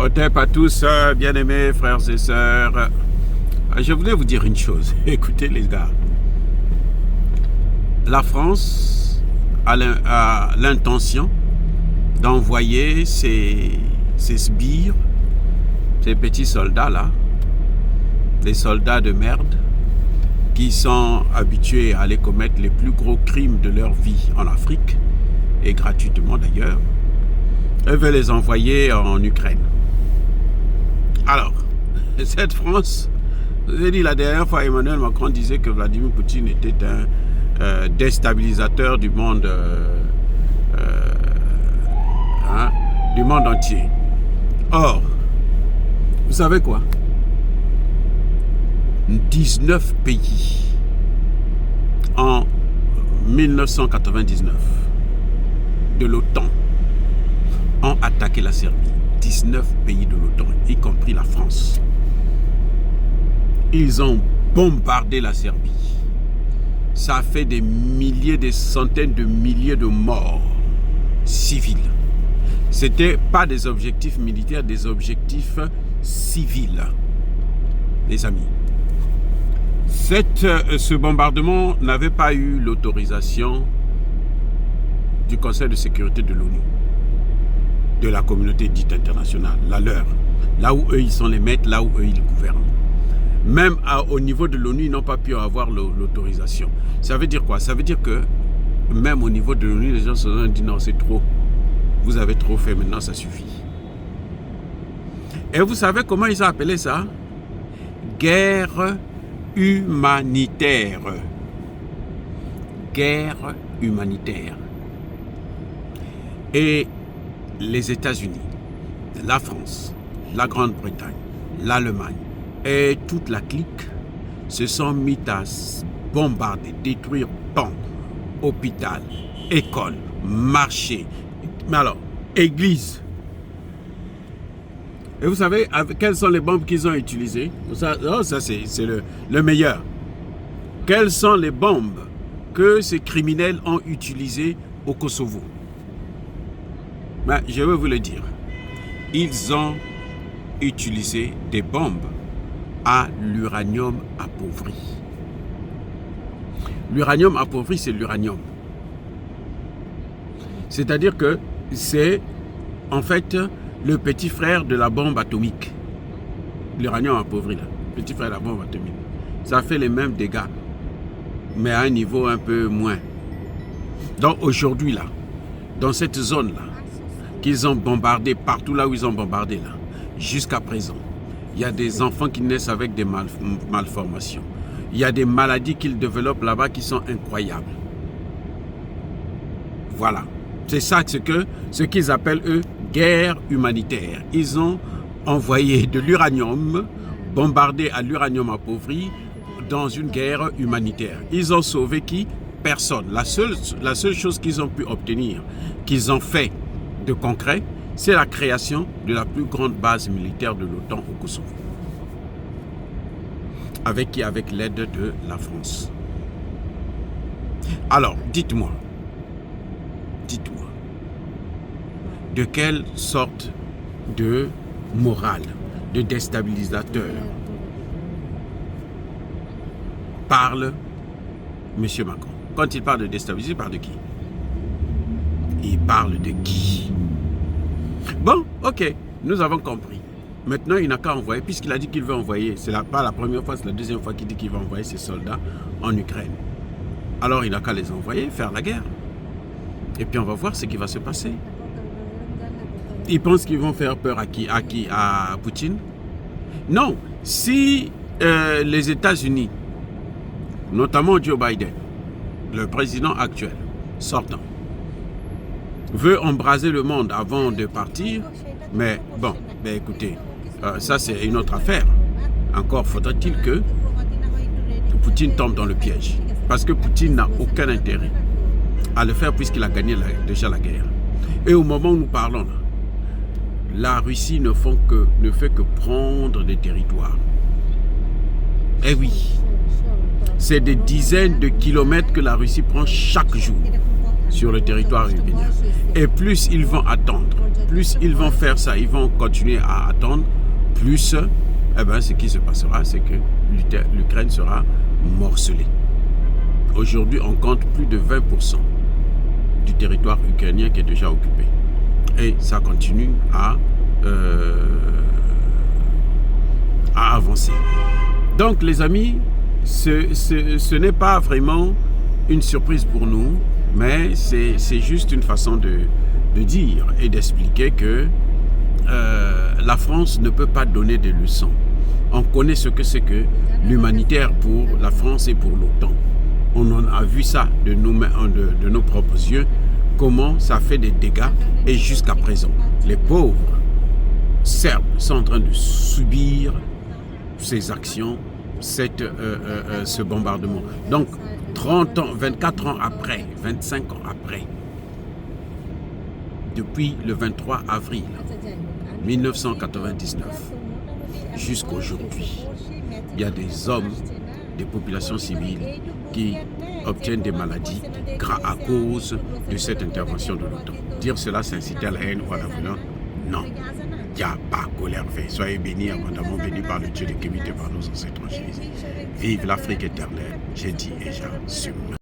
Otep à tous, bien-aimés frères et sœurs. Je voulais vous dire une chose. Écoutez les gars. La France a l'intention d'envoyer ses sbires, ces petits soldats-là, des soldats de merde, qui sont habitués à aller commettre les plus gros crimes de leur vie en Afrique, et gratuitement d'ailleurs. Elle veut les envoyer en Ukraine. Alors, cette France, je vous ai dit la dernière fois, Emmanuel Macron disait que Vladimir Poutine était un déstabilisateur du monde, du monde entier. Or, vous savez quoi? 19 pays en 1999 de l'OTAN ont attaqué la Serbie. 19 pays de l'OTAN, y compris la France. Ils ont bombardé la Serbie. Ça a fait des milliers, des centaines de milliers de morts civils. C'était pas des objectifs militaires, des objectifs civils, les amis. Ce bombardement n'avait pas eu l'autorisation du Conseil de sécurité de l'ONU, de la communauté dite internationale, la leur. Là où eux, ils sont les maîtres, là où eux, ils gouvernent. Même au niveau de l'ONU, ils n'ont pas pu avoir l'autorisation. Ça veut dire quoi? Ça veut dire que même au niveau de l'ONU, les gens se sont dit non, c'est trop. Vous avez trop fait, maintenant ça suffit. Et vous savez comment ils ont appelé ça? Guerre humanitaire. Guerre humanitaire. Et les États-Unis, la France, la Grande-Bretagne, l'Allemagne et toute la clique se sont mis à bombarder, détruire banques, hôpitaux, écoles, marchés, mais alors, églises. Et vous savez, quelles sont les bombes qu'ils ont utilisées? Ça c'est le meilleur. Quelles sont les bombes que ces criminels ont utilisées au Kosovo? Ben, je vais vous le dire. Ils ont utilisé des bombes à l'uranium appauvri. L'uranium appauvri, c'est l'uranium. C'est-à-dire que c'est en fait le petit frère de la bombe atomique. L'uranium appauvri, là. Petit frère de la bombe atomique. Ça fait les mêmes dégâts, mais à un niveau un peu moins. Donc aujourd'hui, là, dans cette zone-là, qu'ils ont bombardé partout là où ils ont bombardé là, jusqu'à présent, il y a des enfants qui naissent avec des malformations. Il y a des maladies qu'ils développent là-bas qui sont incroyables. Voilà. C'est ça ce qu'ils appellent eux guerre humanitaire. Ils ont envoyé de l'uranium, bombardé à l'uranium appauvri dans une guerre humanitaire. Ils ont sauvé qui? Personne. La seule chose qu'ils ont pu obtenir, qu'ils ont fait de concret, c'est la création de la plus grande base militaire de l'OTAN au Kosovo. Avec l'aide de la France. Alors, dites-moi, de quelle sorte de morale, de déstabilisateur parle M. Macron? Quand il parle de déstabiliser, il parle de qui? Il parle de qui? Bon, ok, nous avons compris. Maintenant, il n'a qu'à envoyer, puisqu'il a dit qu'il veut envoyer, c'est pas la première fois, c'est la deuxième fois qu'il dit qu'il va envoyer ses soldats en Ukraine. Alors, il n'a qu'à les envoyer, faire la guerre. Et puis, on va voir ce qui va se passer. Ils pensent qu'ils vont faire peur à qui? À Poutine? Non, si les États-Unis, notamment Joe Biden, le président actuel, sortant, veut embraser le monde avant de partir, mais bon, ben écoutez, ça c'est une autre affaire. Encore faudrait-il que Poutine tombe dans le piège. Parce que Poutine n'a aucun intérêt à le faire puisqu'il a gagné déjà la guerre. Et au moment où nous parlons là, la Russie ne fait que prendre des territoires. Eh oui, c'est des dizaines de kilomètres que la Russie prend chaque jour. sur le territoire ukrainien. Et plus ils vont attendre, plus ils vont faire ça, ils vont continuer à attendre, plus ce qui se passera, c'est que l'Ukraine sera morcelée. Aujourd'hui, on compte plus de 20% du territoire ukrainien qui est déjà occupé. Et ça continue à avancer. Donc les amis, ce n'est pas vraiment une surprise pour nous, mais c'est juste une façon de dire et d'expliquer que la France ne peut pas donner des leçons. On connaît ce que c'est que l'humanitaire pour la France et pour l'OTAN. On en a vu ça de nos propres yeux, comment ça fait des dégâts, et jusqu'à présent, les pauvres Serbes sont en train de subir ces actions, ce bombardement. Donc, 30 ans, 24 ans après, 25 ans après, depuis le 23 avril 1999 jusqu'à aujourd'hui, il y a des hommes, des populations civiles qui obtiennent des maladies à cause de cette intervention de l'OTAN. Dire cela, c'est inciter à la haine ou à la violence? Non. Il n'y a pas colère fait. Soyez bénis, abondamment bénis par le Dieu de Kémite et par nos ancêtres. Vive l'Afrique éternelle, j'ai dit et j'assume.